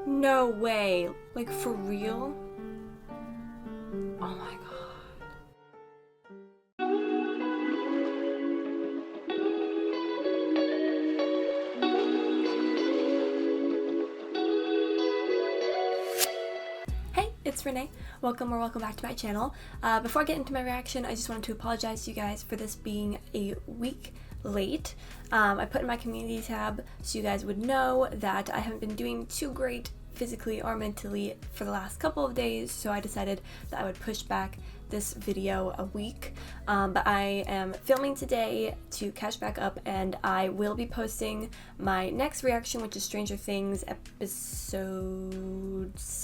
No way. Like, for real? Oh my god. Hey, it's Renee. Welcome back to my channel. Before I get into my reaction, I just wanted to apologize to you guys for this being a week late. I put in my community tab so you guys would know that I haven't been doing too great physically or mentally for the last couple of days, so I decided that I would push back this video a week. But I am filming today to catch back up, and I will be posting my next reaction, which is Stranger Things episodes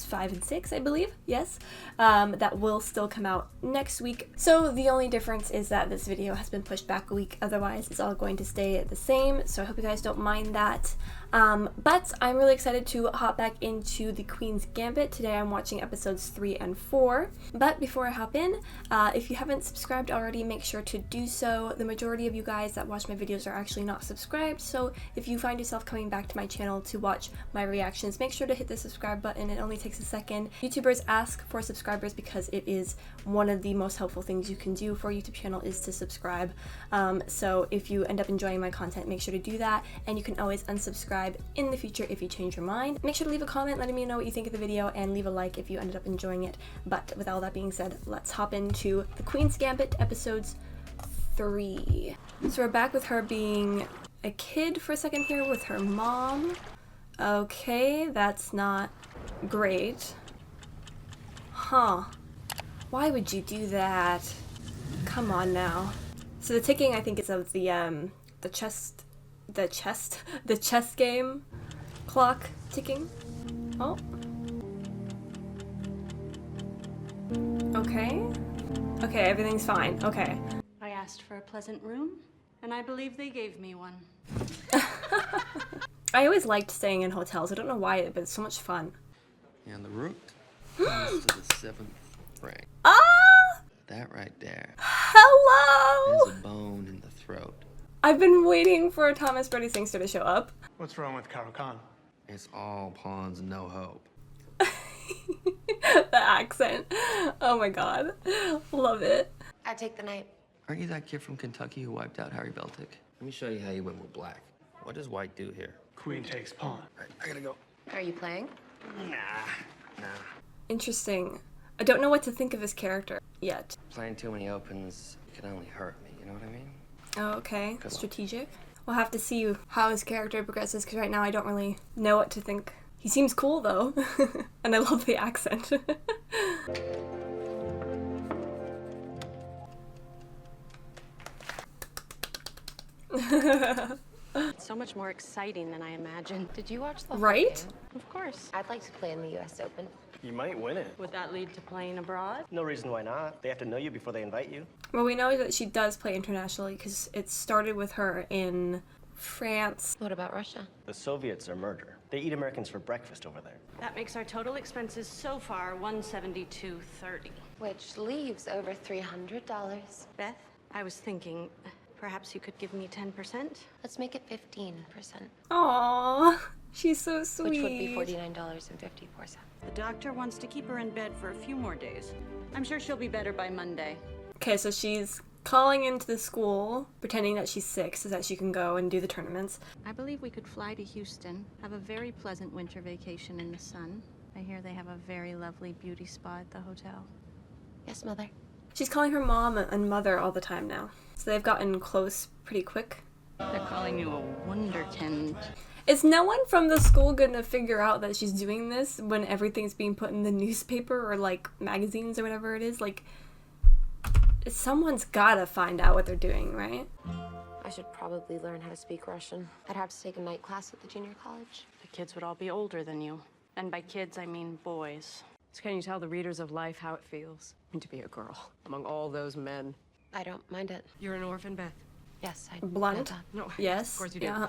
5 and 6, I believe. Yes, that will still come out next week. So the only difference is that this video has been pushed back a week. Otherwise, it's all going to stay the same. So I hope you guys don't mind that. But I'm really excited to hop back into the Queen's Gambit. Today I'm watching episodes 3 and 4. But before I hop in, if you haven't subscribed already, make sure to do so. The majority of you guys that watch my videos are actually not subscribed, so if you find yourself coming back to my channel to watch my reactions, make sure to hit the subscribe button. It only takes a second. YouTubers ask for subscribers because it is one of the most helpful things you can do for a YouTube channel is to subscribe. So if you end up enjoying my content, make sure to do that, and you can always unsubscribe in the future if you change your mind. Make sure to leave a comment letting me know what you think of the video, and leave a like if you ended up enjoying it. But with all that being said, let's hop into the Queen's Gambit episodes 3. So we're back with her being a kid for a second here with her mom. Okay, that's not great. Huh. Why would you do that? Come on now. So the ticking, I think, is of the chess game clock ticking. Oh. Okay. Okay, everything's fine. Okay. I asked for a pleasant room, and I believe they gave me one. I always liked staying in hotels. I don't know why, but it's so much fun. And the root comes to the 7th ring. Ah! That right there. Hello! There's a bone in the throat. I've been waiting for Thomas Brodie-Sangster to show up. What's wrong with Karo Khan? It's all pawns, no hope. The accent. Oh my god. Love it. I take the night. Aren't you that kid from Kentucky who wiped out Harry Beltic? Let me show you how you win with black. What does white do here? Queen takes pawn. Right, I gotta go. Are you playing? Nah. Interesting. I don't know what to think of his character yet. Playing too many opens, it can only hurt me, you know what I mean? Oh, okay. Strategic. We'll have to see how his character progresses, because right now I don't really know what to think. He seems cool, though. And I love the accent. It's so much more exciting than I imagined. Did you watch the whole Right? game? Of course. I'd like to play in the U.S. Open. You might win it. Would that lead to playing abroad? No reason why not. They have to know you before they invite you. Well, we know that she does play internationally, because it started with her in France. What about Russia? The Soviets are murder. They eat Americans for breakfast over there. That makes our total expenses so far $172.30. Which leaves over $300. Beth, I was thinking, perhaps you could give me 10%? Let's make it 15%, Aww, she's so sweet. which would be $49.54. The doctor wants to keep her in bed for a few more days. I'm sure she'll be better by Monday. Okay, so she's calling into the school, pretending that she's sick so that she can go and do the tournaments. I believe we could fly to Houston, have a very pleasant winter vacation in the sun. I hear they have a very lovely beauty spa at the hotel. Yes, Mother. She's calling her mom and mother all the time now. So they've gotten close pretty quick. They're calling you a wunderkind. Is no one from the school gonna figure out that she's doing this when everything's being put in the newspaper or, like, magazines or whatever it is? Like, someone's gotta find out what they're doing, right? I should probably learn how to speak Russian. I'd have to take a night class at the junior college. The kids would all be older than you. And by kids, I mean boys. So can you tell the readers of Life how it feels to be a girl among all those men? I don't mind it. You're an orphan, Beth. Yes, I know Blunt. that. No, Yes. of course you do. Yeah.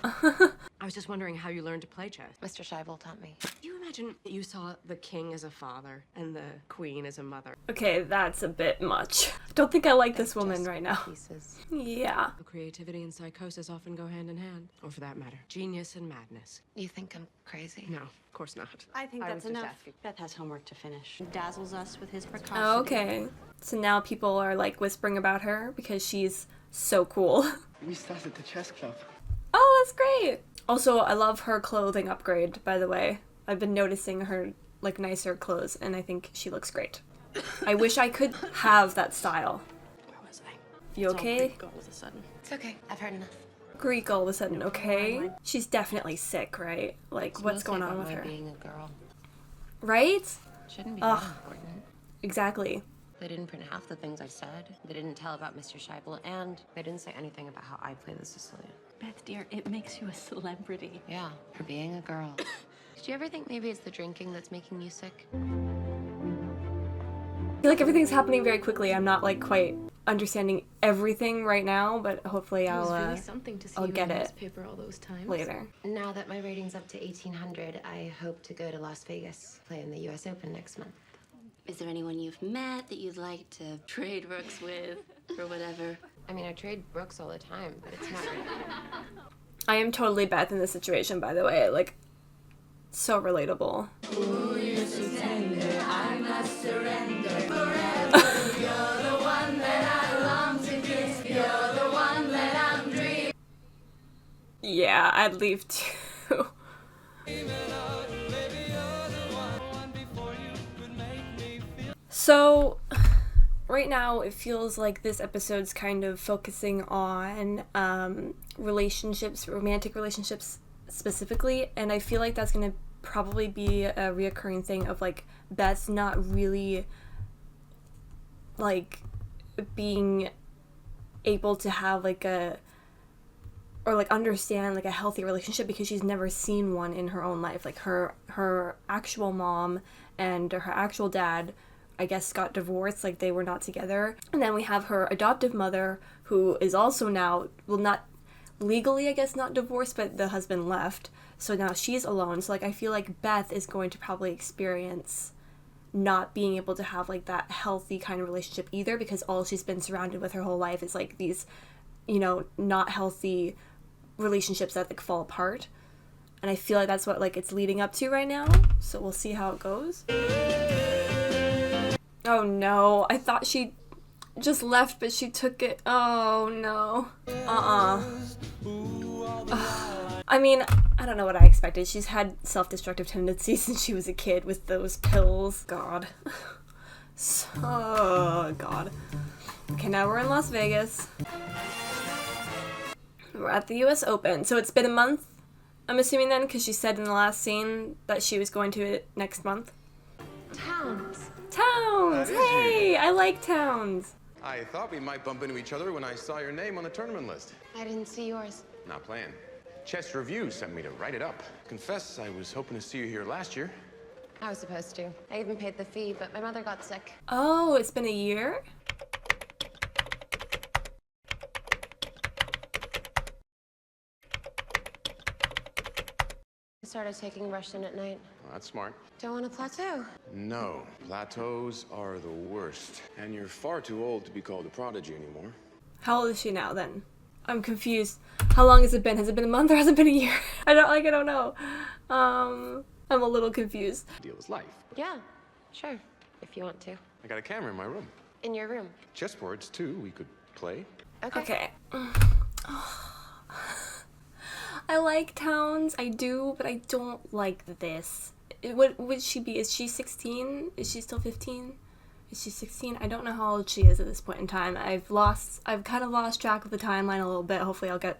I was just wondering how you learned to play chess. Mr. Scheibel taught me. Do you imagine that you saw the king as a father and the queen as a mother? Okay, that's a bit much. I don't think I like this woman Just right now. Pieces. Yeah. Creativity and psychosis often go hand in hand. Or for that matter, genius and madness. You think I'm crazy? No, of course not. I think I that's was just enough. asking. Beth has homework to finish. Dazzles us with his precocity. Oh, okay. So now people are like whispering about her because she's so cool. We started the chess club. Oh, that's great. Also, I love her clothing upgrade, by the way. I've been noticing her like nicer clothes and I think she looks great. I wish I could have that style. Where was I? You okay? All of a sudden. It's okay. I've heard enough. Greek all of a sudden, okay? She's definitely sick, right? Like, what's going on with her? Being a girl Right? shouldn't be Ugh. that important. Exactly. They didn't print half the things I said. They didn't tell about Mr. Scheibel, and they didn't say anything about how I play the Sicilian. Beth, dear, it makes you a celebrity. Yeah, for being a girl. Did you ever think maybe it's the drinking that's making you sick? I feel like everything's happening very quickly. I'm not like quite understanding everything right now, but hopefully I'll something to see I'll you get in the it newspaper all those times. later. Now that my rating's up to 1,800, I hope to go to Las Vegas, play in the US Open next month. Is there anyone you've met that you'd like to trade Brooks with, or whatever? I mean, I trade Brooks all the time, but it's not really. I am totally Beth in this situation, by the way. Like, so relatable. Ooh, you're so tender, I must surrender forever. You're the one that I long to kiss. You're the one that I'm dreaming. Yeah, I'd leave too. So, right now it feels like this episode's kind of focusing on relationships, romantic relationships specifically, and I feel like that's gonna probably be a reoccurring thing of like Beth not really like being able to have like a or like understand like a healthy relationship because she's never seen one in her own life. Like her actual mom and her actual dad, I guess, got divorced, like they were not together. And then we have her adoptive mother who is also now, well, not legally, I guess, not divorced, but the husband left. So now she's alone. So like I feel like Beth is going to probably experience not being able to have like that healthy kind of relationship either, because all she's been surrounded with her whole life is like these, you know, not healthy relationships that like fall apart. And I feel like that's what like it's leading up to right now. So we'll see how it goes. Oh no, I thought she just left, but she took it. Oh no. I mean, I don't know what I expected. She's had self-destructive tendencies since she was a kid with those pills. God. So, God. Okay, now we're in Las Vegas. We're at the US Open. So it's been a month, I'm assuming then, because she said in the last scene that she was going to it next month. Towns. Towns! Hey! I like Towns. I thought we might bump into each other when I saw your name on the tournament list. I didn't see yours. Not playing. Chess Review sent me to write it up. Confess, I was hoping to see you here last year. I was supposed to. I even paid the fee, but my mother got sick. Oh, it's been a year? I started taking Russian at night. Well, that's smart. Don't want a plateau. No, plateaus are the worst. And you're far too old to be called a prodigy anymore. How old is she now then? I'm confused. How long has it been? Has it been a month or has it been a year? I don't know. I'm a little confused. Deal is life. Yeah, sure, if you want to. I got a camera in my room. In your room. Chessboards, too, we could play. Okay. I like Towns, I do, but I don't like this. What would she be? Is she 16? Is she still 15? Is she 16? I don't know how old she is at this point in time. I've kind of lost track of the timeline a little bit. Hopefully I'll get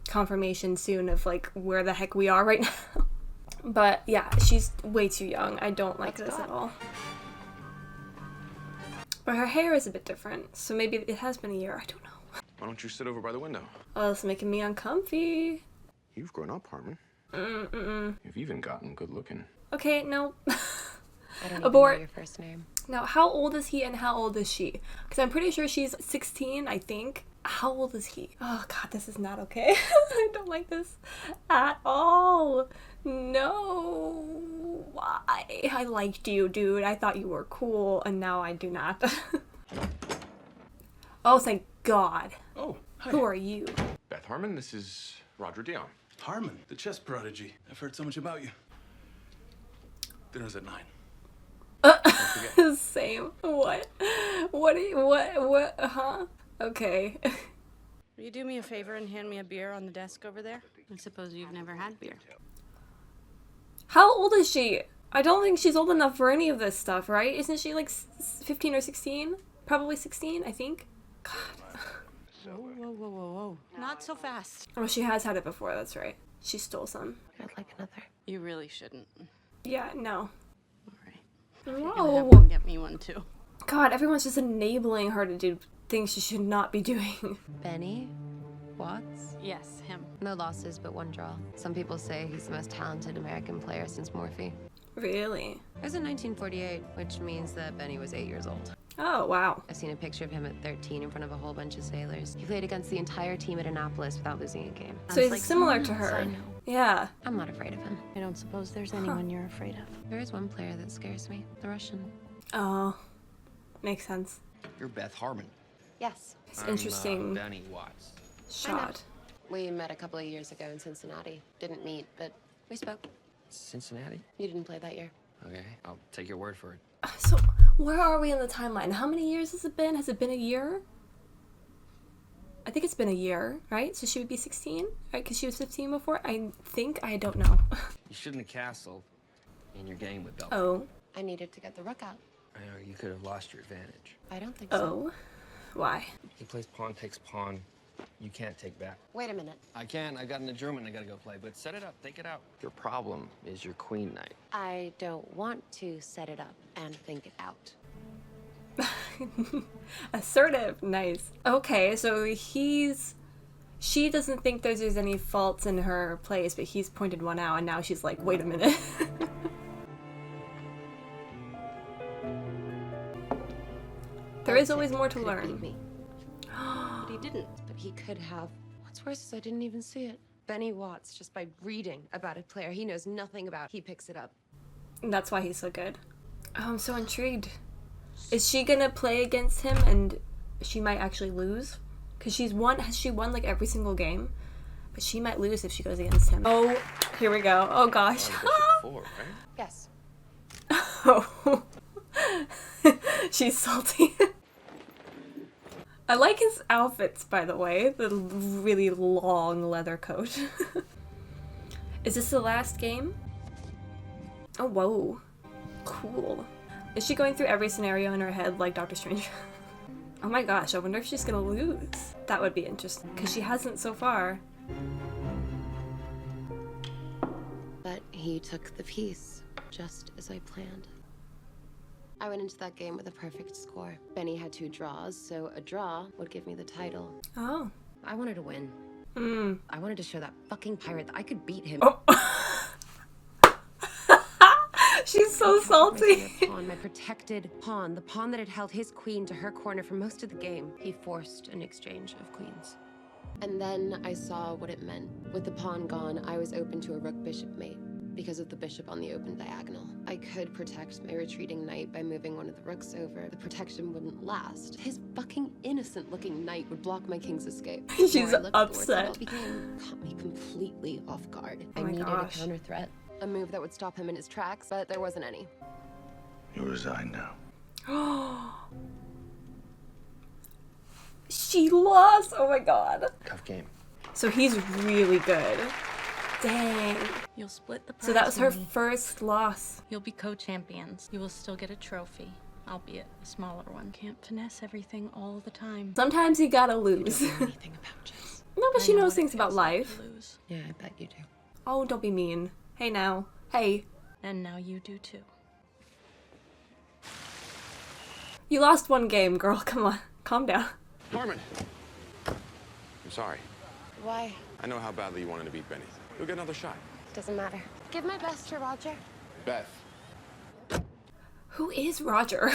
confirmation soon of like where the heck we are right now. But yeah, she's way too young. I don't like this at all. But her hair is a bit different, so maybe it has been a year. I don't know. Why don't you sit over by the window? Oh, it's making me uncomfy. You've grown up, Harmon. You've even gotten good looking. Okay, no. I don't even Abort. know your first name. Now, how old is he and how old is she? Because I'm pretty sure she's 16, I think. How old is he? Oh god, this is not okay. I don't like this at all. No. Why? I liked you, dude. I thought you were cool, and now I do not. Oh, thank God. Oh, hi. Who are you? Beth Harmon, this is Roger Dion. Harmon, the chess prodigy. I've heard so much about you. Dinner's at 9. Same. What? What? Huh? Okay. Will you do me a favor and hand me a beer on the desk over there? I suppose you've never had beer. How old is she? I don't think she's old enough for any of this stuff, right? Isn't she like 15 or 16? Probably 16, I think. God. Whoa. Not so fast. Oh, she has had it before, that's right. She stole some. I'd like another. You really shouldn't. Yeah, no. All right. You're gonna Whoa. have to get me one too. God, everyone's just enabling her to do things she should not be doing. Benny Watts? Yes, him. No losses, but 1 draw. Some people say he's the most talented American player since Morphe. Really? It was in 1948, which means that Benny was 8 years old. Oh, wow. I've seen a picture of him at 13 in front of a whole bunch of sailors. He played against the entire team at Annapolis without losing a game. So he's similar to her. I know. Yeah. I'm not afraid of him. I don't suppose there's anyone you're afraid of. There is one player that scares me. The Russian. Oh. Makes sense. You're Beth Harmon. Yes. It's interesting Benny Watts. shot. We met a couple of years ago in Cincinnati. Didn't meet, but we spoke. Cincinnati? You didn't play that year. Okay, I'll take your word for it. So, where are we in the timeline? How many years has it been? Has it been a year? I think it's been a year, right? So she would be 16, right? Because she was 15 before? I think. I don't know. You shouldn't have castled in your game with Belton. Oh. I needed to get the rook out. I know, you could have lost your advantage. I don't think so. Oh. Why? He plays pawn, takes pawn. You can't take back. Wait a minute. I can. I got an adjournment I gotta go play, but set it up, think it out. Your problem is your queen knight. I don't want to set it up and think it out. Assertive. Nice. Okay, so she doesn't think there's any faults in her plays, but he's pointed one out, and now she's like, wait a minute. There is always more to learn. Me. But he didn't. But he could have. What's worse is I didn't even see it. Benny Watts, just by reading about a player he knows nothing about, he picks it up. And that's why he's so good. Oh, I'm so intrigued. Is she gonna play against him and she might actually lose? Because has she won like every single game? But she might lose if she goes against him. Oh, here we go. Oh gosh. Four, right? Yes. Oh. She's salty. I like his outfits, by the way. The really long leather coat. Is this the last game? Oh, whoa. Cool. Is she going through every scenario in her head like Doctor Strange? Oh my gosh, I wonder if she's gonna lose. That would be interesting, because she hasn't so far. But he took the piece, just as I planned. I went into that game with a perfect score. Benny had 2 draws, so a draw would give me the title. Oh. I wanted to win. I wanted to show that fucking pirate that I could beat him. Oh. She's so salty. My protected pawn, the pawn that had held his queen to her corner for most of the game. He forced an exchange of queens. And then I saw what it meant. With the pawn gone, I was open to a rook-bishop mate. Because of the bishop on the open diagonal. I could protect my retreating knight by moving one of the rooks over. The protection wouldn't last. His fucking innocent-looking knight would block my king's escape. She's upset. The game caught me completely off guard. Oh I my needed gosh. a counter threat. A move that would stop him in his tracks, but there wasn't any. You resign now. She lost! Oh my god. Tough game. So he's really good. Dang. You'll split the prize. So that was her money. first loss. You'll be co-champions. You will still get a trophy, albeit a smaller one. Can't finesse everything all the time. Sometimes you gotta lose. You don't know anything about chess. No, but I she know knows what it things about feels like life. to lose. Yeah, I bet you do. Oh, don't be mean. Hey now. Hey. And now you do too. You lost one game, girl. Come on. Calm down. Harmon! I'm sorry. Why? I know how badly you wanted to beat Benny. You'll get another shot. Doesn't matter. Give my best to Roger. Beth. Who is Roger?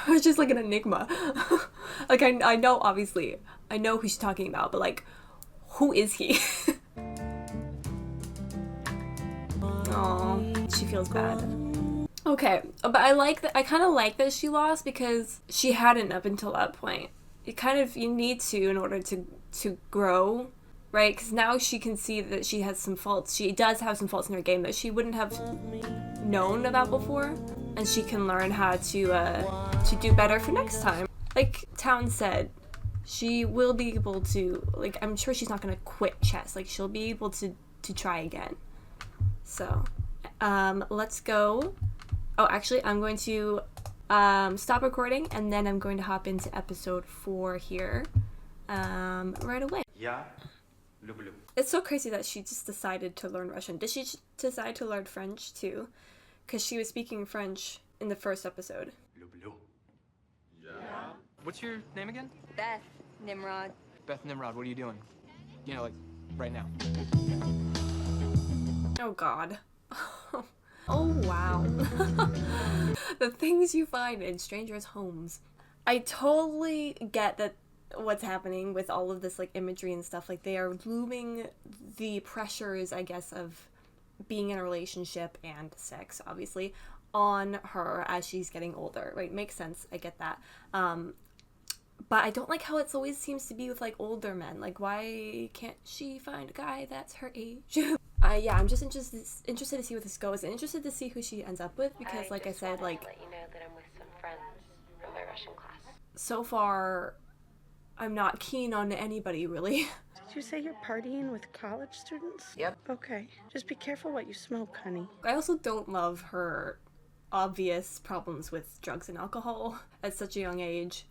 It's just like an enigma. Like, I know, obviously, I know who she's talking about, but like, who is he? Aww, she feels bad. Okay, but I kind of like that she lost because she hadn't up until that point. You need to in order to grow, right? Because now she can see that she has some faults. She does have some faults in her game that she wouldn't have known about before, and she can learn how to do better for next time. Like Town said, she will be able to, like, I'm sure she's not gonna quit chess. Like, she'll be able to try again. So, let's go. Oh, actually, I'm going to stop recording, and then I'm going to hop into episode 4 here right away. Yeah. Люблю. It's so crazy that she just decided to learn Russian. Did she decide to learn French too? Because she was speaking French in the first episode. Люблю. Yeah. What's your name again? Beth Nimrod. Beth Nimrod, what are you doing? You know, like, right now. Oh, God. Oh, wow. The things you find in strangers' homes. I totally get that what's happening with all of this, like, imagery and stuff. Like, they are looming the pressures, I guess, of being in a relationship and sex, obviously, on her as she's getting older, right? Makes sense. I get that. But I don't like how it always seems to be with, like, older men. Like, why can't she find a guy that's her age? Yeah, I'm just interested to see where this goes, and interested to see who she ends up with, because, like I said, like, to let you know that I'm with some friends from my Russian class. So far, I'm not keen on anybody, really. Did you say you're partying with college students? Yep. Okay. Just be careful what you smoke, honey. I also don't love her obvious problems with drugs and alcohol at such a young age.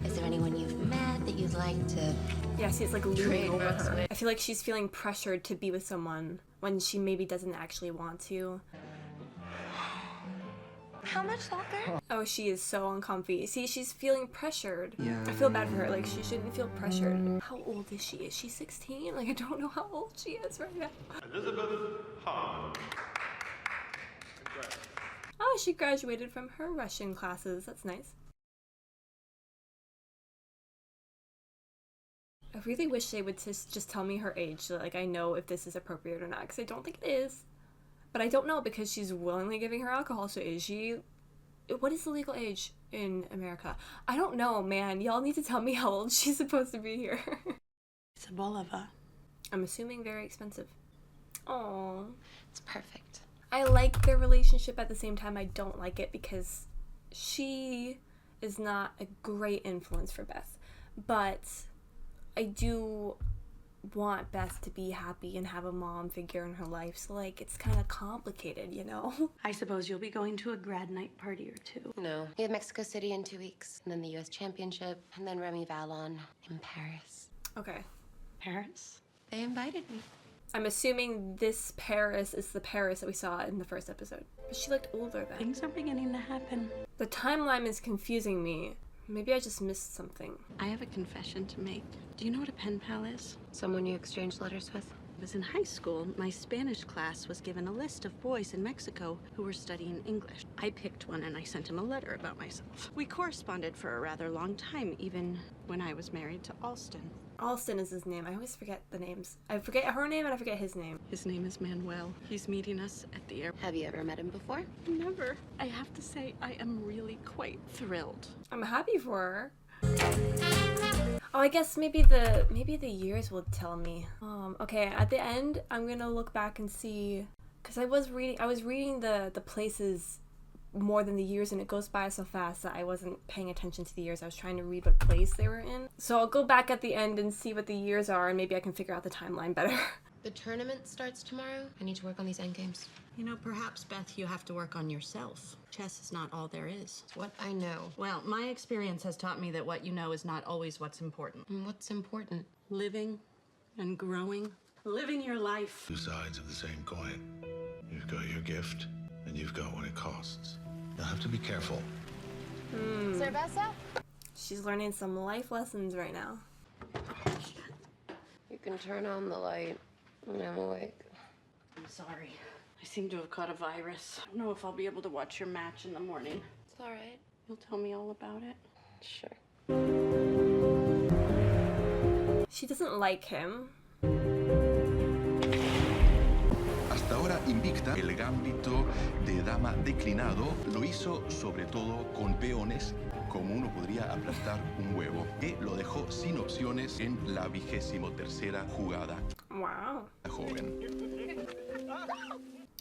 Is there anyone you've met that you'd like to... Yeah, see, it's like looming over her. I feel like she's feeling pressured to be with someone when she maybe doesn't actually want to. How much longer? Oh, she is so uncomfy. See, she's feeling pressured. Yeah. I feel bad for her. Like, she shouldn't feel pressured. How old is she? Is she 16? Like, I don't know how old she is right now. Elizabeth Hahn. Oh, she graduated from her Russian classes. That's nice. I really wish they would just tell me her age so that, like, I know if this is appropriate or not, because I don't think it is. But I don't know because she's willingly giving her alcohol, so is she... What is the legal age in America? I don't know, man. Y'all need to tell me how old she's supposed to be here. It's a Bolova. I'm assuming very expensive. Aww. It's perfect. I like their relationship. At the same time, I don't like it because she is not a great influence for Beth. But I do want Beth to be happy and have a mom figure in her life, so, like, it's kind of complicated, you know? I suppose you'll be going to a grad night party or two. No. We have Mexico City in 2 weeks, and then the US Championship, and then Remy Vallon in Paris. Okay. Paris? They invited me. I'm assuming this Paris is the Paris that we saw in the first episode. But she looked older then. Things are beginning to happen. The timeline is confusing me. Maybe I just missed something. I have a confession to make. Do you know what a pen pal is? Someone you exchange letters with? I was in high school. My Spanish class was given a list of boys in Mexico who were studying English. I picked one and I sent him a letter about myself. We corresponded for a rather long time, even when I was married to Alston. Alston is his name. I always forget the names. I forget her name and I forget his name. His name is Manuel. He's meeting us at the airport. Have you ever met him before? Never. I have to say, I am really quite thrilled. I'm happy for her. Oh, I guess maybe the years will tell me. Okay, at the end, I'm gonna look back and see, because I was reading the places more than the years, and it goes by so fast that I wasn't paying attention to the years. I was trying to read what place they were in. So I'll go back at the end and see what the years are, and maybe I can figure out the timeline better. The tournament starts tomorrow. I need to work on these endgames. You know, perhaps, Beth, you have to work on yourself. Chess is not all there is. What I know. Well, my experience has taught me that what you know is not always what's important. And what's important? Living and growing. Living your life. Two sides of the same coin. You've got your gift, and you've got what it costs. You'll have to be careful. Cerveza? She's learning some life lessons right now. You can turn on the light when I'm awake. Sorry. I seem to have caught a virus. I don't know if I'll be able to watch your match in the morning. It's all right. You'll tell me all about it? Sure. She doesn't like him. Hasta ahora invicta, el gambito de dama declinado lo hizo sobre todo con peones, como uno podría aplastar un huevo, que lo dejó sin opciones en la 23ª jugada. Wow. Joven.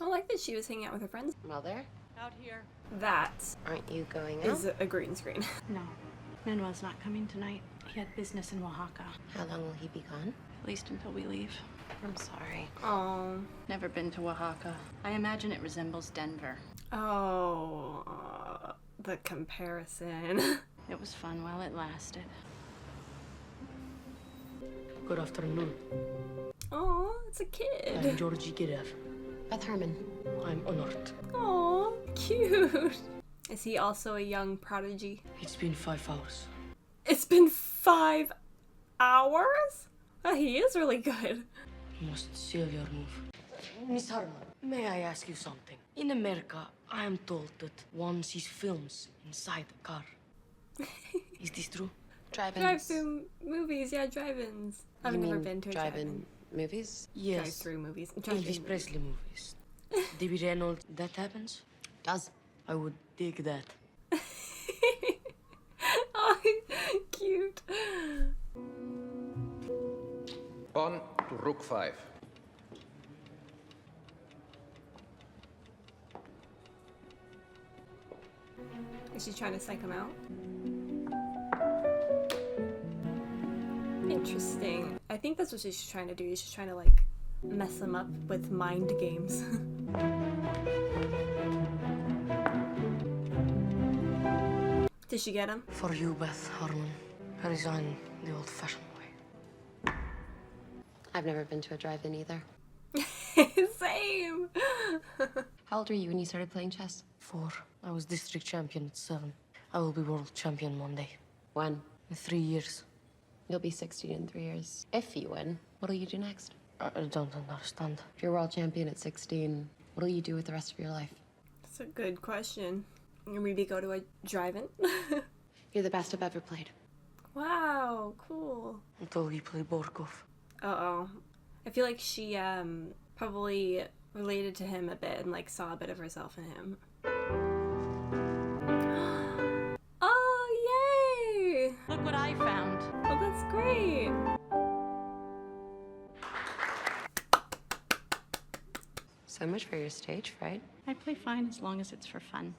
I like that she was hanging out with her friends. Mother? Out here. That Aren't you going out? is a green screen. No. Manuel's not coming tonight. He had business in Oaxaca. How long will he be gone? At least until we leave. I'm sorry. Oh. Never been to Oaxaca. I imagine it resembles Denver. Oh. The comparison. It was fun while it lasted. Good afternoon. Oh, it's a kid. I'm Georgie Girev. Beth Herman. I'm honored. Oh, cute. Is he also a young prodigy? It's been 5 hours. It's been 5 hours? Oh, he is really good. You must seal your move. Miss Harman, may I ask you something? In America, I am told that one sees films inside the car. Is this true? Drive-ins. Drive-through movies, yeah, drive-ins. I've You never mean been to a drive-in movies? Yes. Drive-through movies. Elvis Drive-in Presley movies. Debbie Reynolds, that happens? Does. I would dig that. Oh, cute. On to Rook 5. Is she trying to psych him out? Interesting. I think that's what she's trying to do. She's trying to like mess him up with mind games. Did she get him? For you, Beth Harman, I resign the old-fashioned way. I've never been to a drive-in either. Same. How old were you when you started playing chess? 4. I was district champion at 7. I will be world champion Monday. When? In 3 years. You'll be 16 in 3 years. If you win, what'll you do next? I don't understand. If you're world champion at 16, what'll you do with the rest of your life? That's a good question. Maybe go to a drive-in? You're the best I've ever played. Wow, cool. Until we play Borkov. Uh-oh. I feel like she probably related to him a bit and like saw a bit of herself in him. Oh, yay! Look what I found. Oh, that's great. So much for your stage fright. I play fine as long as it's for fun.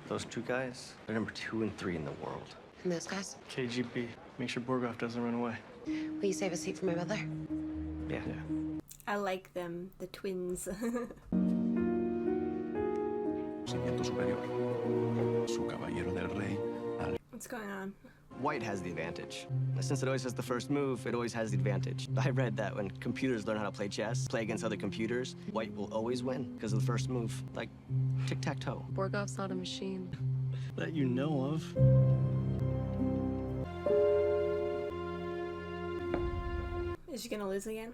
Those two guys, they're number 2 and 3 in the world. And those guys? KGB. Make sure Borgov doesn't run away. Will you save a seat for my mother? Yeah. I like them, the twins. Conocimiento superior. Su caballero del rey. What's going on? White has the advantage. Since it always has the first move, it always has the advantage. I read that when computers learn how to play chess, play against other computers, White will always win because of the first move. Like tic-tac-toe. Borgov's not a machine. That you know of. Is she gonna lose again?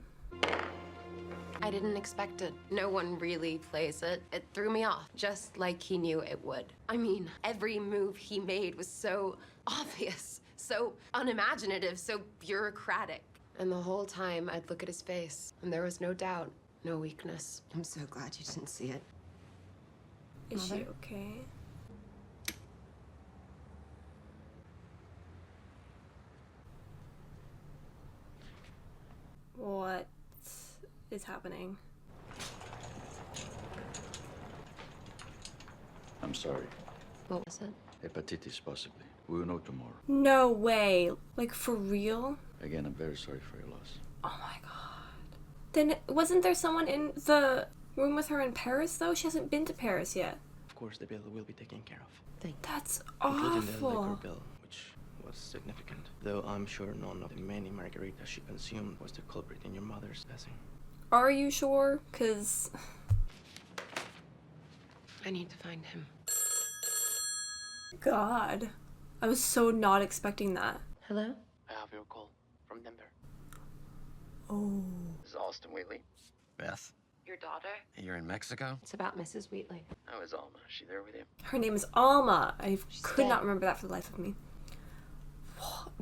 I didn't expect it. No one really plays it. It threw me off, just like he knew it would. I mean, every move he made was so obvious, so unimaginative, so bureaucratic. And the whole time, I'd look at his face, and there was no doubt, no weakness. I'm so glad you didn't see it. Is Mother? she okay? What is happening? I'm sorry. What was it? Hepatitis, possibly. We will know tomorrow. No way. Like, for real? Again, I'm very sorry for your loss. Oh my god. Then wasn't there someone in the room with her in Paris, though? She hasn't been to Paris yet. Of course, the bill will be taken care of. That's Including the liquor awful. bill, which was significant. Though I'm sure none of the many margaritas she consumed was the culprit in your mother's passing. Are you sure? 'Cause I need to find him. God. I was so not expecting that. Hello? I have your call from Denver. Oh. This is Austin Wheatley. Beth, Your daughter? you're in Mexico? It's about Mrs. Wheatley. How is Alma? Is she there with you? Her name is Alma. I could dead. not remember that for the life of me.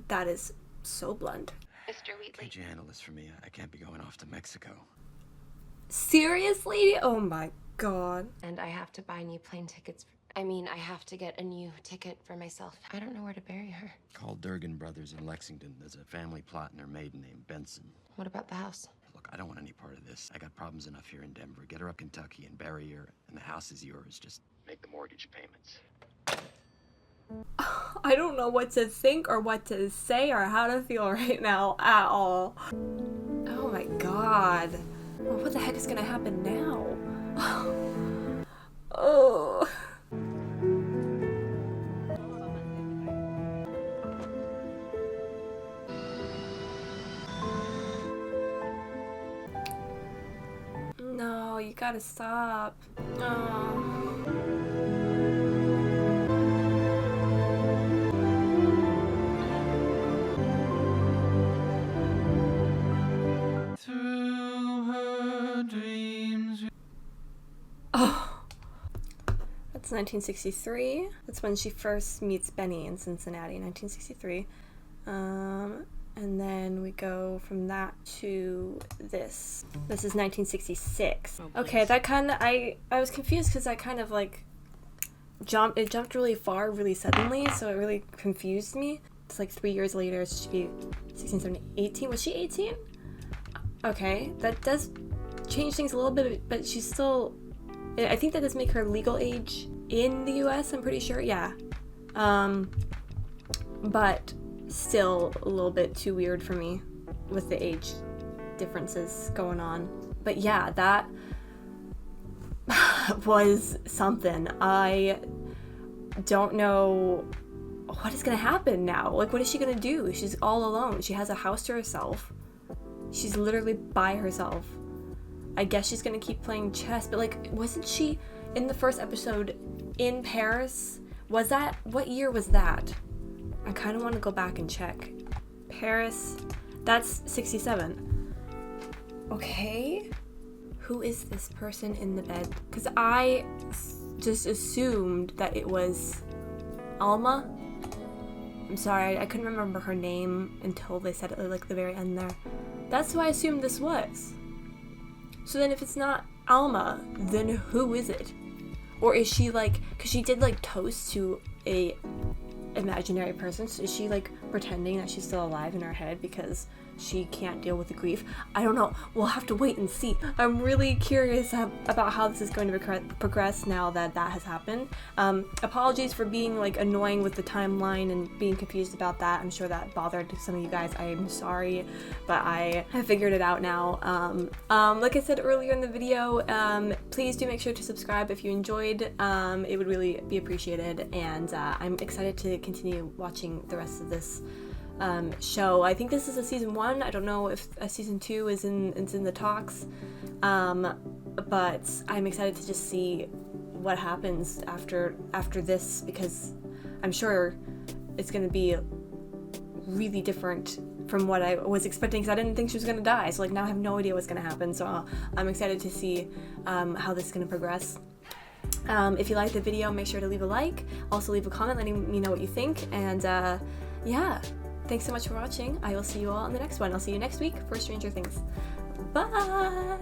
That is so blunt. Mr. Wheatley. Could you handle this for me? I can't be going off to Mexico. Seriously? Oh my god. And I have to buy new plane tickets. I have to get a new ticket for myself. I don't know where to bury her. Call Durgan Brothers in Lexington. There's a family plot in her maiden named Benson. What about the house? Look, I don't want any part of this. I got problems enough here in Denver. Get her up Kentucky and bury her, and the house is yours. Just make the mortgage payments. I don't know what to think or what to say or how to feel right now at all. Oh my god. Well, what the heck is gonna happen now? Oh. No, you gotta stop. Oh. Oh, that's 1963. That's when she first meets Benny in Cincinnati, 1963. And then we go from that to this. This is 1966. Okay, that kind of, I was confused because I kind of like it jumped really far, really suddenly, so it really confused me. It's like 3 years later, so she'd be 16, 17, 18. Was she 18? Okay, that does change things a little bit, but she's still, I think that does make her legal age in the US, I'm pretty sure, yeah. But still a little bit too weird for me with the age differences going on. But yeah, that was something. I don't know what is gonna happen now. Like, what is she gonna do? She's all alone. She has a house to herself. She's literally by herself. I guess she's gonna keep playing chess, but like, wasn't she in the first episode in Paris? Was that, what year was that? I kind of want to go back and check. Paris, that's 67. Okay, who is this person in the bed? Because I just assumed that it was Alma. I'm sorry, I couldn't remember her name until they said it at like the very end there. That's who I assumed this was. So then if it's not Alma, then who is it? Or is she like, because she did like toast to a imaginary person, so is she like pretending that she's still alive in her head because she can't deal with the grief? I don't know. We'll have to wait and see. I'm really curious about how this is going to progress now that that has happened. Apologies for being like annoying with the timeline and being confused about that. I'm sure that bothered some of you guys. I am sorry, but I have figured it out now. Like I said earlier in the video, please do make sure to subscribe if you enjoyed. It would really be appreciated, and I'm excited to continue watching the rest of this show. I think this is a season 1. I don't know if a season 2 is in the talks, but I'm excited to just see what happens after this, because I'm sure it's going to be really different from what I was expecting, because I didn't think she was going to die. So like now I have no idea what's going to happen. So I'm excited to see how this is going to progress. If you liked the video, make sure to leave a like. Also leave a comment letting me know what you think. And yeah. Thanks so much for watching. I will see you all in the next one. I'll see you next week for Stranger Things. Bye!